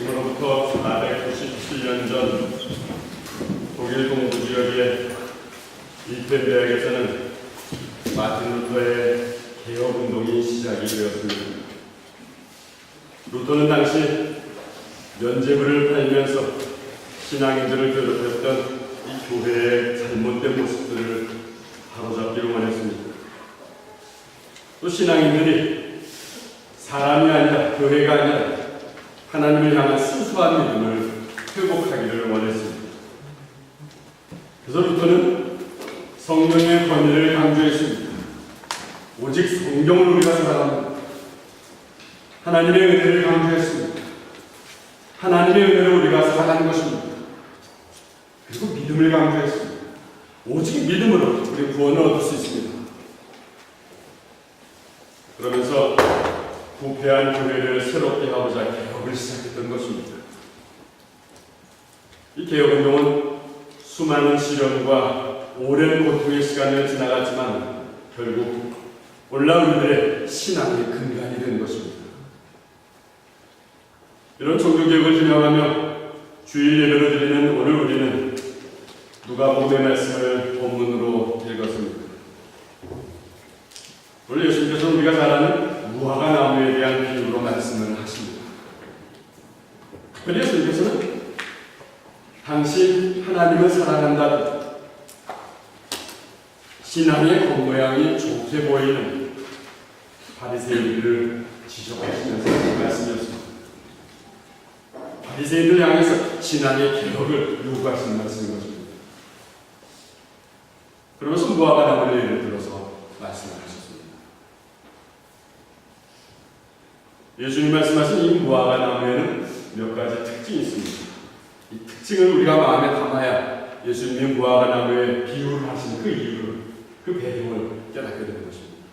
지금으로부터 497년 전 독일 동부 지역의 위텐베르크에서는 마틴 루터의 개혁운동이 시작이 되었습니다. 루터는 당시 면죄부를 팔면서 신앙인들을 괴롭혔던 이 교회의 잘못된 모습들을 바로잡기를 원했습니다. 또 신앙인들이 사람이 아니라 교회가 아니라 하나님을 향한 순수한 믿음을 회복하기를 원했습니다. 그래서 루터는 성령의 권위를 강조했습니다. 오직 성경을 우리가 살아갑니다. 하나님의 은혜를 강조했습니다. 하나님의 은혜를 우리가 살아가는 것입니다. 그리고 믿음을 강조했습니다. 오직 믿음으로 우리 구원을 얻을 수 있습니다. 그러면서 부패한 교회를 새롭게 하고자 개혁을 시작했던 것입니다. 이 개혁운동은 수많은 시련과 오랜 고통의 시간을 지나갔지만 결국 오늘날 우리들의 신앙의 근간이 된 것입니다. 이런 종교개혁을 기념하며 주일 예배를 드리는 오늘 우리는 누가복음의 말씀을 본문으로 읽었습니다. 오늘 예수님께서는 우리가 잘 아는 무화과 나무에 대한 비유로 말씀을 하십니다. 특별히 예수님께서는 당신 하나님을 사랑한다는 신앙의 겉모양이 좋게 보이는 바리새인들을 지적하시면서 말씀이었습니다. 바리새인들 향해서 신앙의 개혁을 요구하시는 말씀인 것입니다. 그러면서 무화과 나무를 예를 들어서 말씀을 하셨습니다. 예수님 말씀하신 이 무화과 나무에는 몇 가지 특징이 있습니다. 이 특징을 우리가 마음에 담아야 예수님이 무화과 나무에 비유를 하신 그 이유를, 그 배경을 깨닫게 되는 것입니다.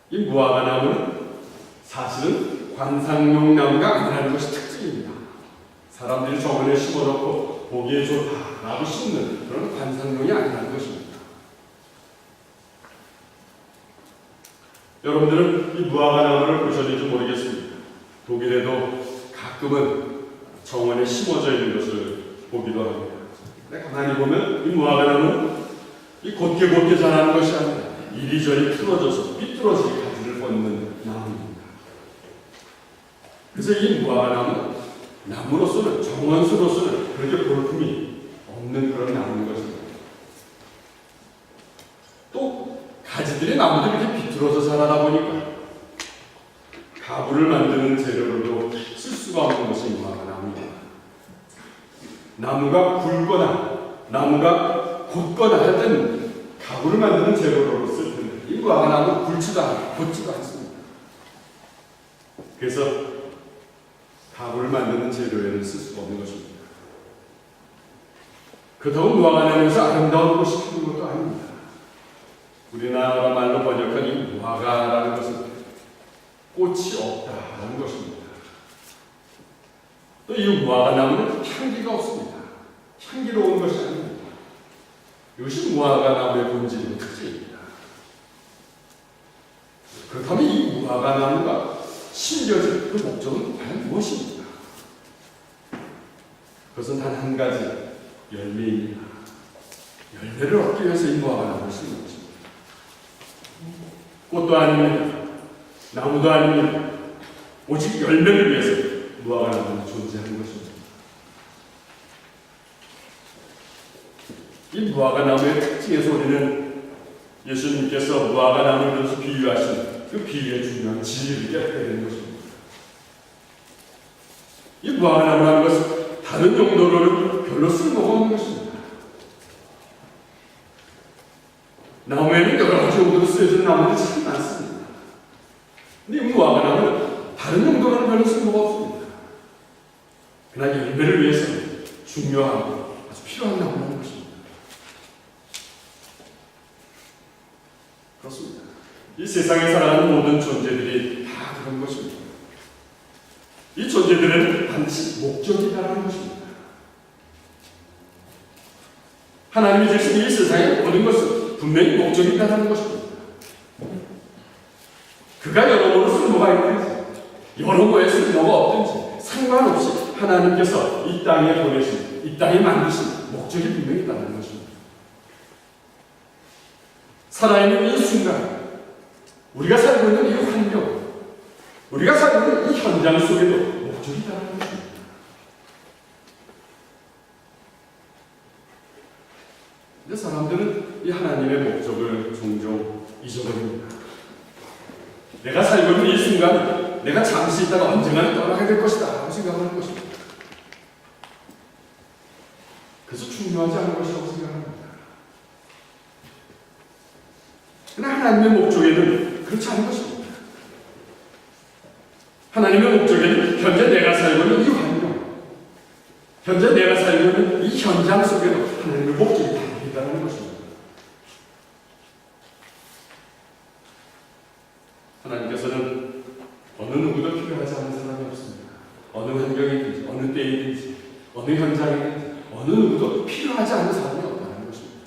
이 무화과 나무는 사실은 관상용 나무가 아니라는 것이 특징입니다. 사람들이 저번에 심어놓고 보기에 좋다라고 심는 그런 관상용이 아니라는 것입니다. 여러분들은 이 무화과 나무를 보셨는지 모르겠습니다. 독일에도 가끔은 정원에 심어져 있는 것을 보기도 합니다. 가만히 보면 이 무화과 나무는 이 곧게 자라는 것이 아니라 이리저리 틀어져서 삐뚤어지게 가지를 뻗는 나무입니다. 그래서 이 무화과 나무는 나무로서는, 정원수로서는 그렇게 볼품이 없는 그런 나무인 것입니다. 또 가지들이 나무들이 이렇게 비틀어서 자라다 보니까 가구를 만드는 재료로도 쓸 수가 없는 것이 무화과 나무입니다. 나무가 굵거나 나무가 곧거나 할 때는 가구를 만드는 재료로 쓸 텐데 이 무화과 나무는 굵지도 않고 곧지도 않습니다. 그래서 가구를 만드는 재료에는 쓸 수가 없는 것입니다. 그렇다고 무화과 나무에서 아름다운 꽃이 피는 것도 아닙니다. 우리나라 말로 번역한 이 무화과라는 것은 꽃이 없다라는 것입니다. 또 이 무화과 나무는 향기가 없습니다. 향기로운 것이 아닙니다. 이것이 무화과 나무의 본질이고 특징입니다. 그렇다면 이 무화과 나무가 심겨진 그 목적은 과연 무엇입니까? 그것은 단 한 가지, 열매입니다. 열매를 얻기 위해서 이 무화과 나무를 심는 것입니다. 꽃도 아닙니다. 나무도 아닙니다. 오직 열매를 위해서 무화과 나무는 존재하는 것입니다. 이 무화과 나무의 특징에서 우리는 예수님께서 무화과 나무를 들어서 비유하신 그 비유의 중요한 진리를 깨닫게 되는 것입니다. 이 무화과 나무라는 것은 다른 용도로는 별로 쓸모가 없는 것입니다. 나무에는 여러 가지 용도로 쓰여지는 나무들이 참 많습니다. 근데 이 무화과 나무는 다른 용도로는 별로 쓸모가 없습니다. 그러나 열매를 위해서 중요하고 아주 필요한 나무라는 것입니다. 그렇습니다. 이 세상에 살아가는 모든 존재들이 다 그런 것입니다. 이 존재들은 반드시 목적이 있다는 것입니다. 하나님이 주신 이 세상의 모든 것은 분명히 목적이 있다는 것입니다. 그가 여러모로 쓸모가 있는지 여러모에 쓸모가 없든지 상관없이 하나님께서 이 땅에 보내신, 이 땅에 만드신 목적이 분명히 있다는 것입니다. 살아있는 이 순간, 우리가 살고 있는 이 환경, 우리가 살고 있는 이 현장 속에도 목적이 있다는 것입니다. 근데 사람들은 이 하나님의 목적을 종종 잊어버립니다. 내가 살고 있는 이 순간, 내가 잠시 있다가 언젠가는 떠나게 될 것이다 하고 생각하는 것입니다. 그래서 중요하지 않은 것이라고 생각합니다. 그러나 하나님의 목적에는 그렇지 않은 것입니다. 하나님의 목적에는 현재 내가 살고 있는 이 환경, 현재 내가 살고 있는 이 현장 속에도 하나님의 목적이 담겨 있다는 것입니다. 하나님께서는 어느 누구도 필요하지 않은 사람이 없습니다. 어느 환경이든지, 어느 때이든지, 어느 현장이든지, 어느 누구도 필요하지 않은 사람이 없다는 것입니다.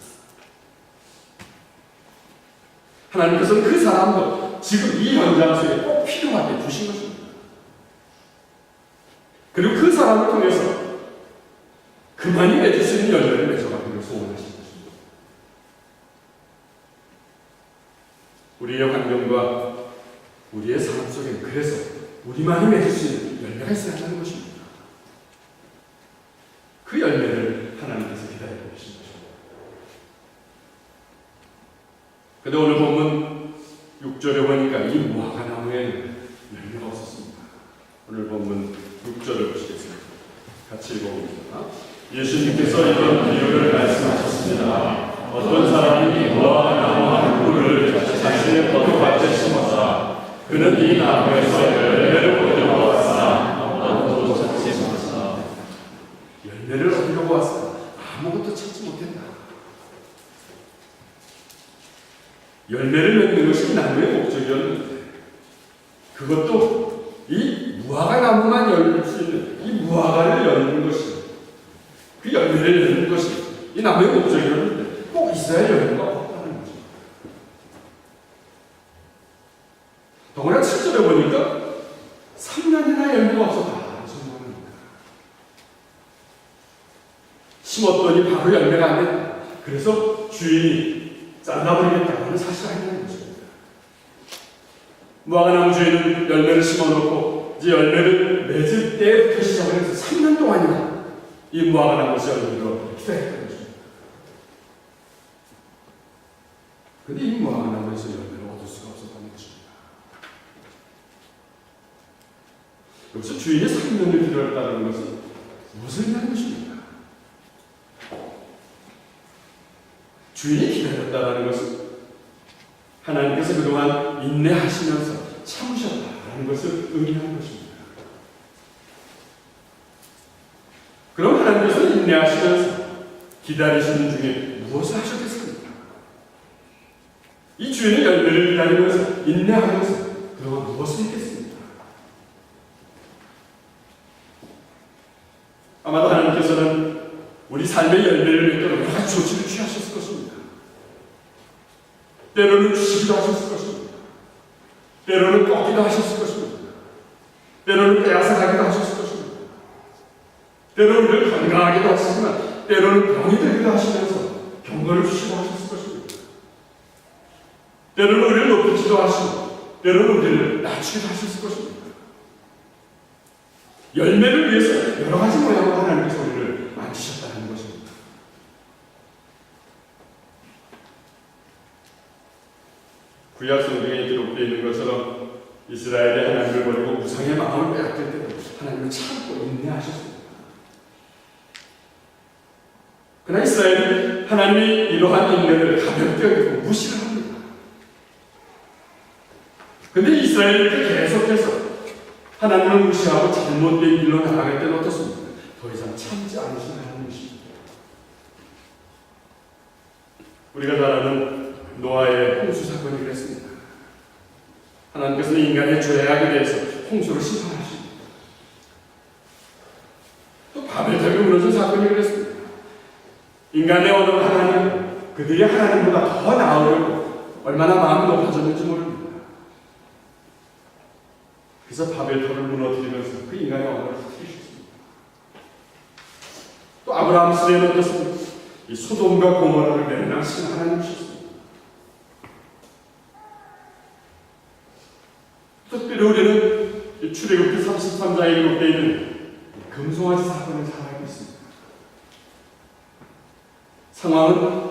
하나님께서는 그 사람도 지금 이 현장 속에 꼭 필요하게 두신 것입니다. 그리고 그 사람을 통해서 그만이 맺을 수 있는 열매를 맺어가기를 소원하신 것입니다. 우리의 환경과 우리의 삶 속에 그래서 우리만이 맺을 수 있는 열매가 있어야 한다는 것입니다. 그 열매를 하나님께서 기다리고 계신 것입니다. 그런데 오늘 본문 6절에 보니까 이 무화과 나무에는 열매가 없었습니다. 오늘 본문 6절을 보시겠습니다. 같이 읽어봅니다. 예수님께서 이런 비유를 말씀하셨습니다. 어떤 사람이 무화과 나무 한 그루를 자신의 포도밭에 심었다. 그는 이 나무에서 열매를 얻으려고 왔으나 아무것도 찾지 못했다. 열매를 얻으려고 왔으나 아무것도 찾지 못했다. 열매를 맺는 것이 나무의 목적이었는데 그것도 이 무화과 나무만 열릴 수 있는 이 무화과를 열는 것이 그 열매를 열는 것이 이 나무의 목적이었는데 꼭 있어야 열매가 없다는 거죠. 더구나 7절에 보니까 3년이나 열매가 없었다. 심었더니 바로 열매가 안 됐다. 그래서 주인이 잘라버리겠다는 사실이 아니라는 것입니다. 무화과나무 주인은 열매를 심어놓고 이제 열매를 맺을 때부터 시작을 해서 3년 동안이나 이 무화과나무에서 열매를 기다렸다는 것입니다. 그런데 이 무화과나무에서 열매를 얻을 수가 없었다는 것입니다. 여기서 주인이 3년을 기다렸다는 것은 무슨 의미하는 것입니까? 주인이 기다렸다는 것은 하나님께서 그동안 인내하시면서 참으셨다는 것을 의미하는 것입니다. 그럼 하나님께서 인내하시면서 기다리시는 중에 무엇을 하셨겠습니까? 이 주인의 열매를 기다리면서 인내하면서 그동안 무엇을 했겠습니까? 아마도 하나님께서는 우리 삶의 열매를 맺도록 여러 가지 조치를 취하셨을 것입니다. 때로는 주시기도 하셨을 것입니다. 때로는 꺾기도 하셨을 것입니다. 때로는 빼앗아가기도 하셨을 것입니다. 때로는 우리를 건강하기도 하시지만 때로는 병이 들기도 하시면서 경고를 주시기도 하셨을 것입니다. 때로는 우리를 높이기도 하시고 때로는 우리를 낮추기도 하셨을 것입니다. 열매를 위해서 여러 가지 모양으로 하나님께서 우리를 만드셨다는 것입니다. 구약 성경에 기록되어 있는 것처럼 이스라엘이 하나님을 버리고 우상의 마음을 빼앗길 때도 하나님은 참고 인내하셨습니다. 그러나 이스라엘은 하나님이 이러한 인내를 가볍게 여기고 무시를 합니다. 그런데 이스라엘이 계속해서 하나님을 무시하고 잘못된 길로 나아갈 때는 어떻습니까? 더 이상 참지 않으시는 것입니다. 우리가 잘 아는 노아의 홍수 사건이 그랬습니다. 하나님께서는 인간의 죄악에 대해서 홍수를 심판하십니다. 또 바벨탑이 무너진 사건이 그랬습니다. 인간의 언어로 하나님, 그들이 하나님보다 더 나으려고 얼마나 마음이 높아졌는지 모릅니다. 그래서 바벨탑을 무너뜨리면서 그 인간의 언어를 흩으셨습니다. 또 아브라함 시대에는 어떻습니까? 이 소돔과 고모라를 멸망시킨 하나님이셨습니다. 특별히 우리는 출애굽기 33장에 기록되어 있는 금송아지 사건을 잘 알고 있습니다. 상황은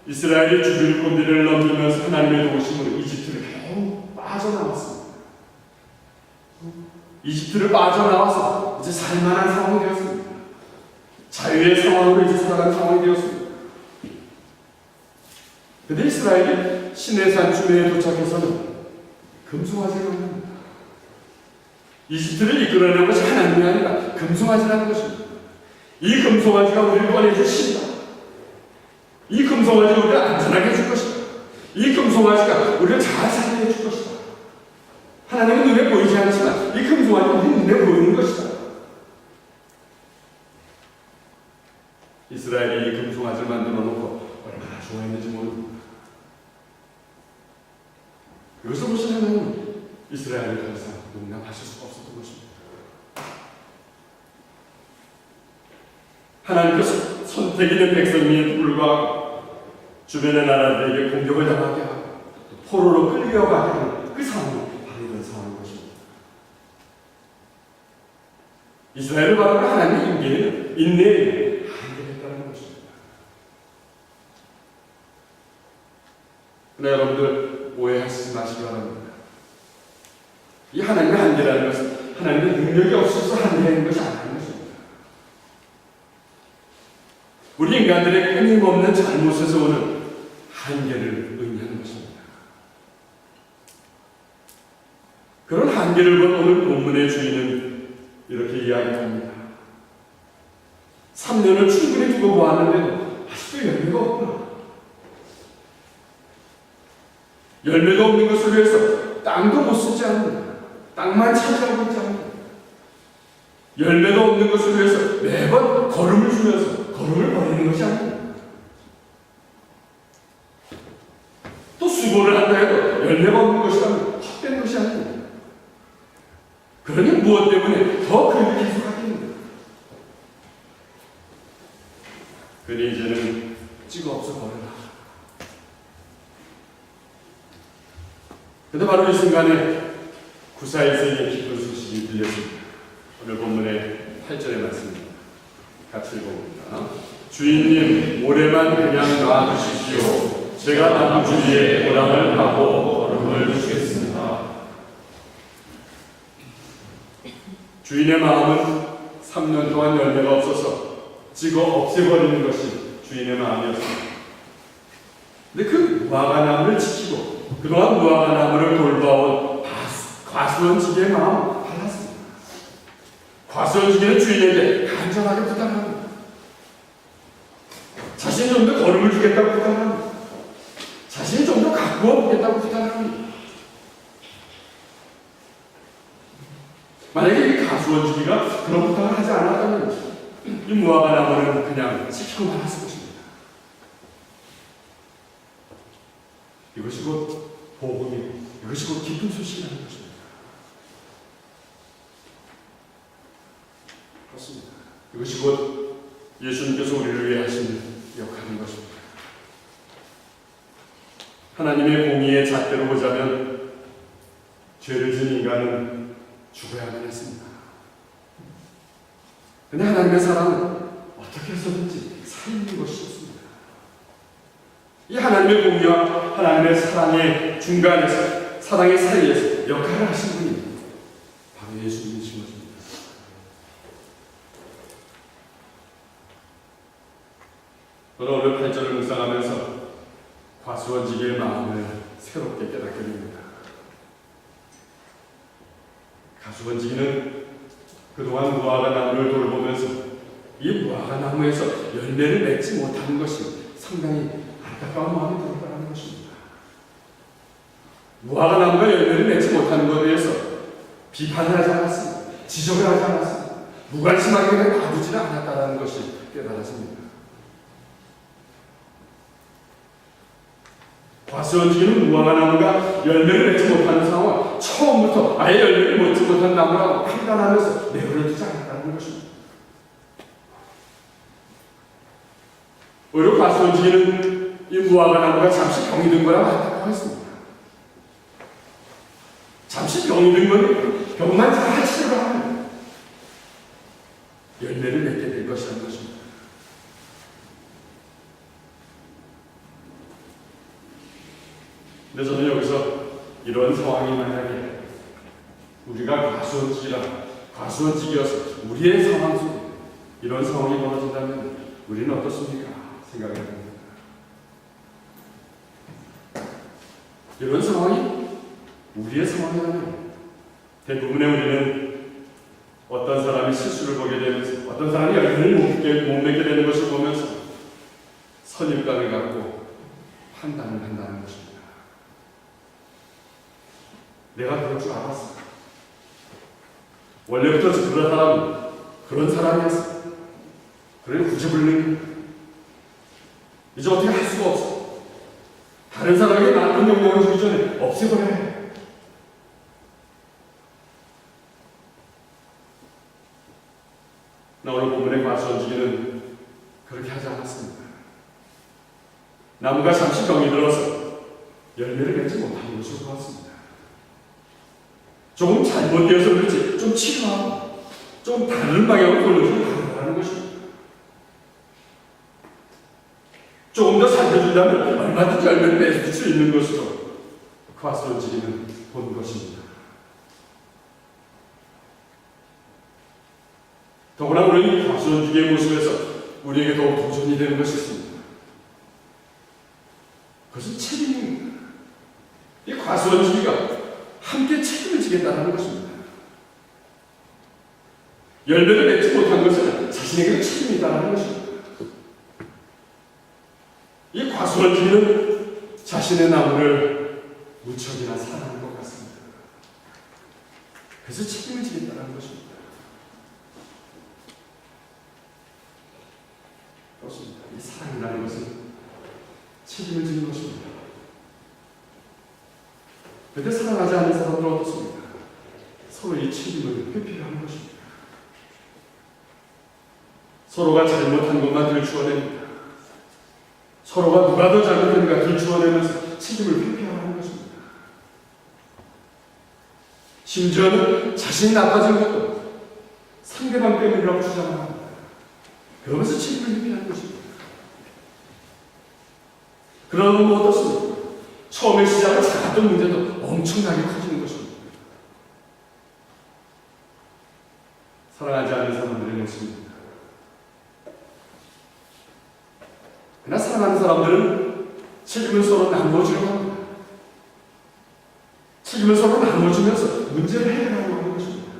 이스라엘이 주빌곤디를 넘기면서 하나님의 도우심으로 이집트를 겨우 빠져나왔습니다. 이집트를 빠져나와서 이제 살만한 상황이 되었습니다. 자유의 상황으로 이제 살아가는 상황이 되었습니다. 그런데 이스라엘이 시내산 주변에 도착해서는 금송아지를 만납니다. 이집트를 이끌어내는 것이 하나님이 아니라 금송아지라는 것입니다. 이 금송아지가 우리를 꺼내주신다. 이 금송아지가 우리를 안전하게 해줄 것이다. 이 금송아지가 우리를 잘 살게 해줄 것이다. 하나님은 눈에 보이지 않지만 이 금송아지는 우리 눈에 보이는 것이다. 이스라엘이 이 금송아지를 만들어 놓고 얼마나 좋아했는지 모릅니다. 이것을 보신 하나님은 이스라엘을 더 이상 용납하실 수가 없었던 것입니다. 하나님께서 선택 있는 백성임에도 불구하고 주변의 나라들에게 공격을 당하게 하고 포로로 끌려가게 하는 그 상황이 바로 이런 상황인 것입니다. 이스라엘을 바라보는 하나님의 임계는 인내에 한계가 있다는 것입니다. 그러나 여러분들 오해하시지 마시기 바랍니다. 이 하나님의 한계라는 것은 하나님의 능력이 없어서 한계인 것이 아닌 것입니다. 우리 인간들의 끊임없는 잘못에서 오는 한계를 의미하는 것입니다. 그런 한계를 본 오늘 본문의 주인은 이렇게 이야기합니다. 3년을 충분히 두고 보았는데도 아직도 열매가 없구나. 열매가 없는 것을 위해서 땅도 못 쓰지 않는다. 땅만 차지하고 있지 않는다. 열매가 없는 것을 위해서 매번 걸음을 주면서 걸음을 버리는 것이 아닙니다. 또 수고를 한다 해도 열매가 없는 것이라면 헛된 것이 아닙니다. 그러니 무엇 때문에 더 그 일을 계속하겠는가? 그러니 이제는 찍어 없어 버려라. 근데 바로 이 순간에 구사일세의 기쁜 소식이 들렸습니다. 오늘 본문의 8절의 말씀입니다. 같이 읽어봅니다. 주인님, 올해만 그냥 놔두십시오. 제가 남은 주위에 보람을 하고 걸음을 주겠습니다. 주인의 마음은 3년 동안 열매가 없어서 찍어 없애버리는 것이 주인의 마음이었습니다. 근데 그 무화과나무를 지키고 그동안 무화과나무를 돌봐온 과수원지기의 마음은 달랐습니다. 과수원지기는 주인에게 간절하게 부탁합니다. 자신이 좀 더 걸음을 주겠다고 부탁합니다. 자신이 좀 더 가꾸어 보겠다고 부탁합니다. 만약에 이 과수원지기가 그런 부탁을 하지 않았다면 이 무화과나무는 그냥 지키고 말았을 것입니다. 이것이 곧 복음이고 이것이 곧 기쁜 소식이라는 것입니다. 그렇습니다. 이것이 곧 예수님께서 우리를 위해 하신 역할인 것입니다. 하나님의 공의의 잣대로 보자면 죄를 지은 인간은 죽어야만 했습니다. 그런데 하나님의 사랑은 어떻게 해서든지 살리는 것이었습니다. 이 하나님의 공의와 하나님의 사랑의 중간에서 사랑의 사이에서 역할을 하신 분이 바로 예수님이신 것입니다. 저는 오늘 8절을 묵상하면서 과수원지기의 마음을 새롭게 깨닫게 됩니다. 과수원지기는 그동안 무화과나무를 돌보면서 이 무화과나무에서 열매를 맺지 못하는 것이 상당히 안타까운 마음이 들었다는 것입니다. 무화과나무가 열매를 맺지 못하는 것에 대해서 비판을 하지 않았습니다. 지적을 하지 않았습니다. 무관심하게 그냥 놔두지는 않았다는 것이 깨달았습니다. 과수원지기는 무화과나무가 열매를 맺지 못하는 상황을 처음부터 아예 열매를 맺지 못한 나무라고 판단하면서 내버려두지 않았다는 것입니다. 오히려 과수원지기는 이 무화과 나무가 잠시 병이 든 거라 맞다고 했습니다. 잠시 병이 든 거는 병만 잘 치료하면 열매를 맺게 될 것이라는 것입니다. 근데 저는 여기서 이런 상황이 만약에 우리가 과수원지기여서 우리의 상황 속에 이런 상황이 벌어진다면 우리는 어떻습니까? 생각해 봅니다. 이런 상황이 우리의 상황이라면 대부분의 우리는 어떤 사람이 실수를 보게 되면서 어떤 사람이 열매를 못 맺게 되는 것을 보면서 선입관을 갖고 판단을 한다는 것입니다. 내가 그럴 줄 알았어. 원래부터 그런 사람은 그런 사람이었어. 그래 굳이 불리는 이제 어떻게 할 수가 없어. 다른 사람에게 나쁜 영향을 주기 전에 없애버려야 해. 나 오늘 본문의 과수원지기는 그렇게 하지 않았습니다. 나무가 잠시 병이 들어서 열매를 맺지 못하는 것을 보았습니다. 조금 잘못되어서 그렇지 좀 치료하고 좀 다른 방향으로 돌려주고 가는 것입니다. 조금 더 살펴준다면 얼마든지 열매를 맺을 수 있는 것으로 과수원지기는 본 것입니다. 더구나 우리는 이 과수원지기의 모습에서 우리에게 더욱 도전이 되는 것이 있습니다. 그것은 책임입니다. 이 과수원지기가 함께 책임을 지겠다는 것입니다. 열매를 맺지 못한 것은 자신에게 책임이 있다는 것입니다. 이 과수원지기는 자신의 나무를 무척이나 사랑하는 것 같습니다. 그래서 책임을 지겠다는 것입니다. 그렇습니다. 이 사랑이라는 것은 책임을 지는 것입니다. 그런데 사랑하지 않는 사람들은 어떻습니까? 서로 이 책임을 회피하는 것입니다. 서로가 잘못한 것만 들추어냅니다. 서로가 누가 더 잘못했는가 들추어내면서 책임을 회피하는 것입니다. 심지어는 자신이 나빠진 것도 상대방 때문이라고 주장합니다. 그러면서 책임을 회피하는 것입니다. 그러면 어떻습니까? 처음에 시작은 작았던 문제도 엄청나게 커지는 것입니다. 사랑하지 않는 사람들의 모습입니다. 그러나 사랑하는 사람들은 책임을 서로 나누어주려고 합니다. 책임을 서로 나누어주면서 문제를 해결하려고 하는 것입니다.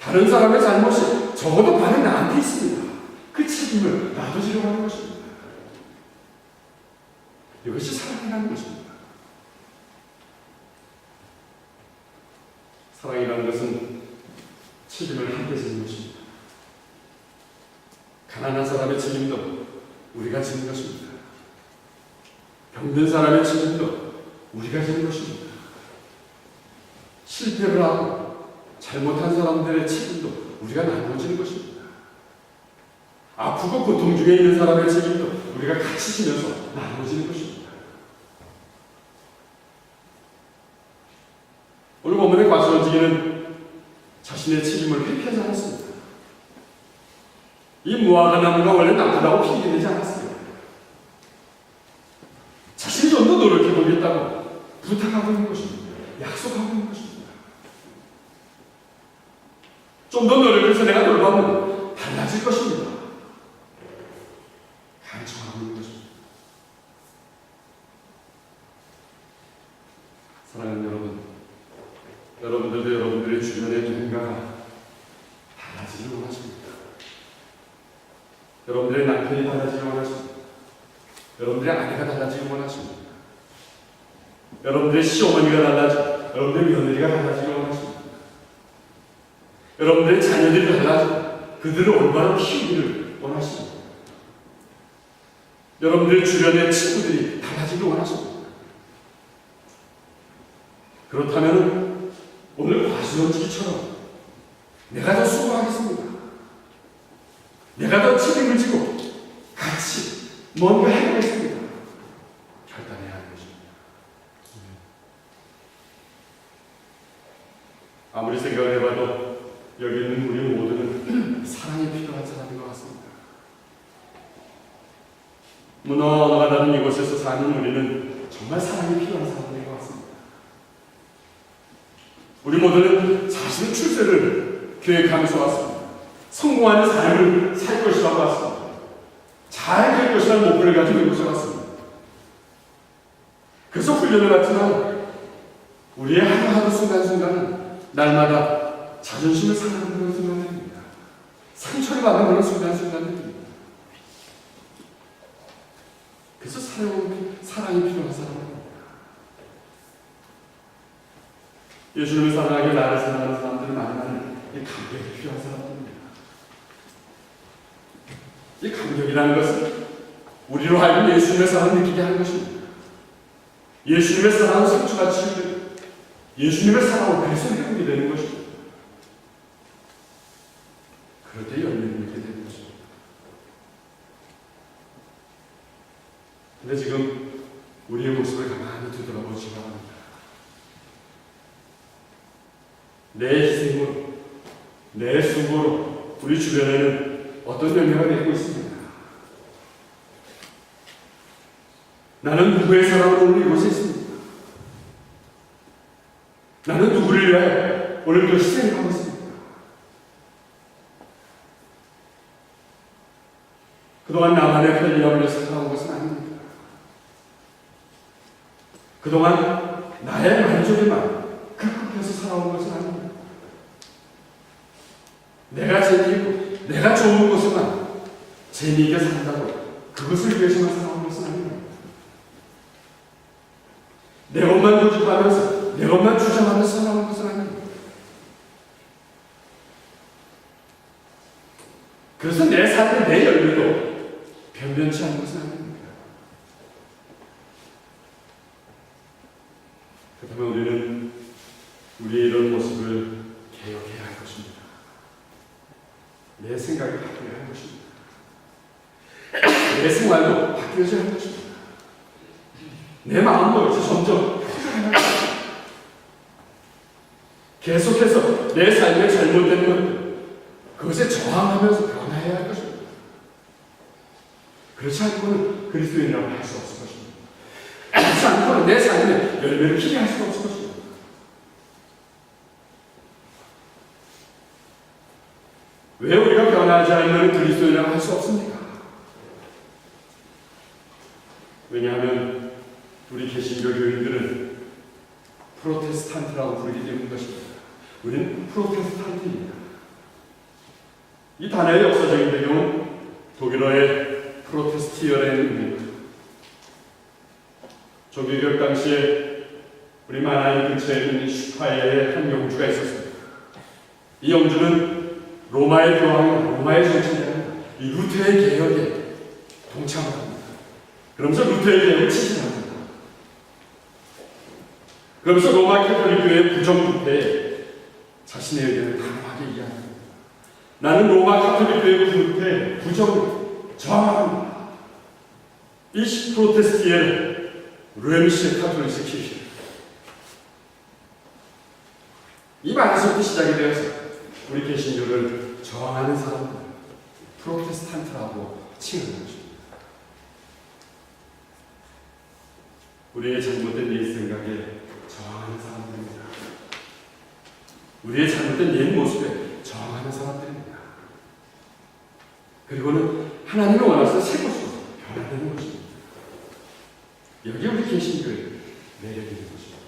다른 사람의 잘못이 적어도 반은 나한테 있습니다. 그 책임을 나눠주려고 하는 것입니다. 이것이 사랑이라는 것입니다. 사랑이라는 것은 책임을 함께 지는 것입니다. 가난한 사람의 책임도 우리가 지는 것입니다. 병든 사람의 책임도 우리가 지는 것입니다. 실패를 하고 잘못한 사람들의 책임도 우리가 나눠지는 것입니다. 아프고 고통 중에 있는 사람의 책임도 우리가 같이 지면서 나눠지는 것입니다. 오늘 본문의 과수원지기는 자신의 책임을 회피하지 않았습니다. 이 무화과 나무가 원래 나쁘다고 핑계대지 않았어요. 자신이 좀 더 노력해보겠다고 부탁하고 있는 것입니다. 약속하고 있는 것입니다. 좀 더 노력해서 내가 돌보면 달라질 것입니다. 간청하고 있는 것입니다. 사랑하는 여러분, 여러분들도 여러분들의 주변의 누군가가 달라지길 원하십니다. 여러분들의 남편이 달라지길 원하십니다. 여러분들의 아내가 달라지길 원하십니다. 여러분들의 시어머니가 달라지고 여러분들의 며느리가 달라지길 원하십니다. 여러분들의 자녀들이 달라지고 그들을 올바로 키우기를 원하십니다. 여러분들의 주변의 친구들이 달라지길 원하십니다. 그렇다면 오늘 과시원지기처럼 내가 더 수고하겠습니다. 내가 더 책임을 지고 같이 뭔가 해보겠습니다. 결단해야 하는 것입니다. 아무리 생각을 해봐도 여기 있는 우리 모두는 사랑이 필요한 사람인 것 같습니다. 문화가 다른 이곳에서 사는 우리는 정말 사랑이 필요한 사람인 것 같습니다. 우리 모두는 자신의 출세를 계획하면서 왔습니다. 성공하는 삶을 살 것이라고 왔습니다. 잘 될 것이라는 목표를 가지고 이곳에 왔습니다. 그래서 훈련을 받지만 우리의 하루하루 순간순간은 날마다 자존심을 상하는 그런 순간들입니다. 상처를 받는 그런 순간순간들입니다. 그래서 사랑이 필요한 사람입니다. 예수님을 사랑하고 나를 사랑하는 사람들은 만나는 이 감격이 필요한 사람들입니다. 이 감격이라는 것은 우리로 하여금 예수님의 사랑을 느끼게 하는 것입니다. 예수님의 사랑은 상처가 치유되고 예수님의 사랑을 그래서 회복이 되는 것입니다. 그럴 때 열매를 맺게 되는 것입니다. 근데 지금 우리의 모습을 가만히 되돌아보시기 바랍니다. 내 희생으로, 내 수고로 우리 주변에는 어떤 열매가 맺고 있습니다. 나는 누구의 사랑으로 오늘 이곳에 있습니다. 나는 누구를 위하여 오늘도 희생을 하고 있습니다. 그동안 나만의 편리함을 위해서 살아온 것은 아닙니다. 그동안 나의 만족에만 급급해서 살아온 것은 아닙니다. 내가 재미있고 내가 좋은 곳에만 재미있게 산다고 그것을 위해서만 살아온 것은 아닙니다. 내 것만 고집하면서 내 것만 주장하면서 살아온 것은 아닙니다. 그래서 내 삶의 내 열매도 변변치 않은 것은 아닙니다. 그렇다면 우리는 우리의 이런 모습을 개혁해야 할 것입니다. 내 생각이 바뀌어야 할 것입니다. 내 생활도 바뀌어야 할 것입니다. 내 마음도 이제 점점 계속해서 내 삶에 잘못된 것들 그것에 저항하면서 변화해야 할 것입니다. 그렇지 않고는 그리스도인이라고 할 수 없을 것입니다. 그렇지 않고는 내 삶에 열매를 피게 할 수가 없을 것입니다. 왜 우리가 변화하지 않으면 그리스도인이라고 할 수 없습니까? 왜냐하면 우리 개신교 교인들은 프로테스탄트라고 부르기 때문인 것입니다. 우리는 프로테스탄트입니다. 이 단어의 역사적인 배경은 독일어의 프로테스티어라는 의미입니다. 종교개혁 당시에 우리 마나임 근처에 있는 슈파이의 한 영주가 있었습니다. 이 영주는 로마의 교황, 로마의 정치자입니다. 이 루테의 개혁에 동참을 합니다. 그러면서 루테의 개혁을 지지합니다. 그러면서 로마 캐톨릭 교회의 부정부패에 자신의 의견을 단호하게 이야기합니다. 나는 로마 카톨릭 교회 부패 부정을 저항합니다. 이 프로테스티의 르엠시 카톨릭스 키르 이 말에서부터 시작이 되어서 우리 개신교를 저항하는 사람들 프로테스탄트라고 칭하는 것입니다. 우리의 잘못된 옛 생각에 저항하는 사람들입니다. 우리의 잘못된 옛 모습에 저항하는 사람들입니다. 그리고는 하나님을 원하서 새 것으로 변화되는 것입니다. 여기 우리 개신교의 매력이 있는 것입니다.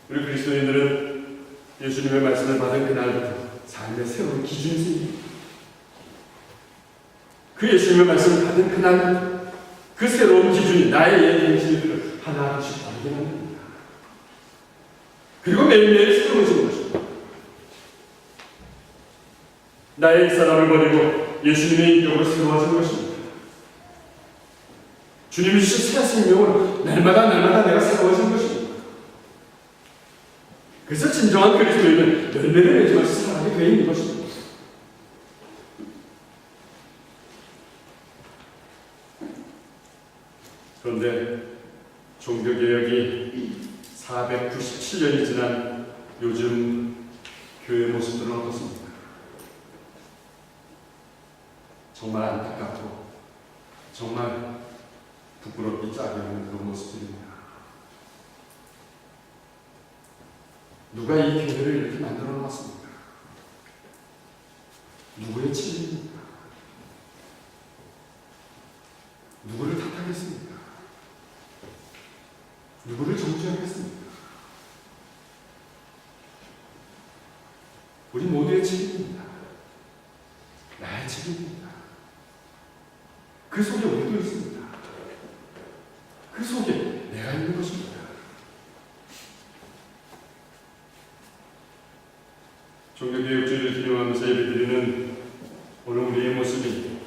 우리 그리스도인들은 예수님의 말씀을 받은 그날부터 삶의 새로운 기준이 생깁니다. 그 예수님의 말씀을 받은 그날부터 그 새로운 기준이 나의 옛 행실들을 하나둘씩 버리게 만듭니다. 그리고 매일매일 새로워지는 것입니다. 나의 이 사람을 버리고 예수님의 인격으로 새로워지는 것입니다. 주님이 주신 새 생명으로 날마다 내가 새로워진 것입니다. 그래서 진정한 그리스도인은 열매를 맺으면서 살아가게 되어 있는 것입니다. 그런데 종교개혁이 497년이 지난 요즘 교회 모습들은 어떻습니까? 정말 안타깝고 정말 부끄럽기 짝이 없는 그런 모습들입니다. 누가 이 교회를 이렇게 만들어 놨습니까? 누구의 책임입니까? 누구를 탓하겠습니까? 누구를 정죄하겠습니까? 우리 모두의 책임입니다. 나의 책임입니다. 그 속에 우리도 있습니다. 그 속에 내가 있는 것입니다. 종교개혁주의를 기념하면서 예배드리는 오늘 우리의 모습이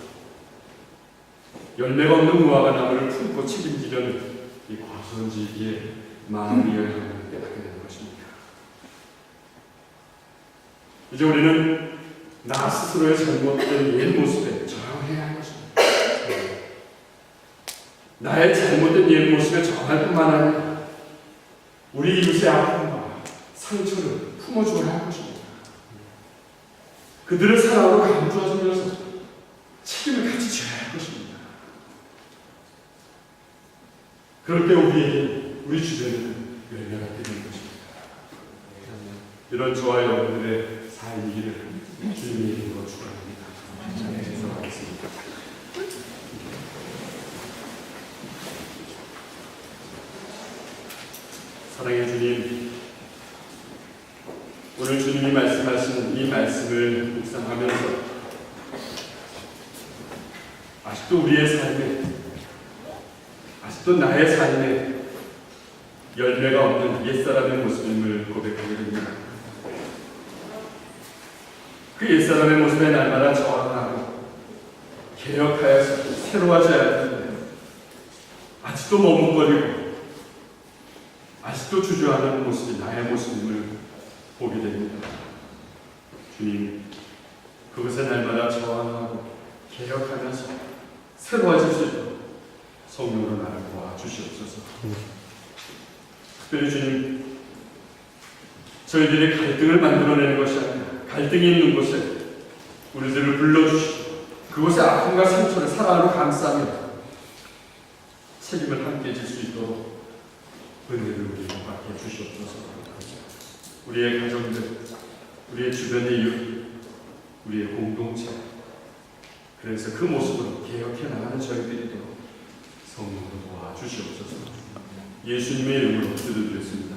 열매가 없는 무화과 나무를 품고 책임지려는 이 과소원지기의 마음이어야 하는 깨닫게 되는 것입니다. 이제 우리는 나 스스로의 잘못된 옛 모습에 저항해야 할 것입니다. 나의 잘못된 옛 모습에 저항할 뿐만 아니라 우리 이웃의 아픔과 상처를 품어줘야 할 것입니다. 그들을 사랑으로 감싸주면서 책임을 같이 져야 할 것입니다. 그럴 때 우리 주변은 열매가 되는 것입니다. 이런 저와 여러분들의 삶이기를 주님의 이름으로 축원합니다. 기도하겠습니다. 사랑의 주님, 오늘 주님이 말씀하신 이 말씀을 묵상하면서 아직도 우리의 삶에, 아직도 나의 삶에 열매가 없는 옛사람의 모습임을 고백하게 됩니다. 그 옛사람의 모습에 날마다 저항하고 개혁하여서 새로워져야 하는데 아직도 머뭇거리고 아직도 주저하는 모습이 나의 모습임을 보게 됩니다. 주님, 그것에 날마다 저항하고 개혁하면서 새로워질 수 있도록 성령으로 나를 도와주시옵소서. 특별히 주님, 저희들이 갈등을 만들어내는 것이 아니라 갈등이 있는 곳에 우리들을 불러주시고 그곳의 아픔과 상처를 사랑으로 감싸며 책임을 함께 질 수 있도록 은혜를 우리에게 받게 주시옵소서. 우리의 가정들, 우리의 주변의 이웃, 우리의 공동체, 그래서 그 모습으로 개혁해 나가는 저희들이 있도록 성령으로 도와주시옵소서. 예수님의 이름으로 기도드렸습니다.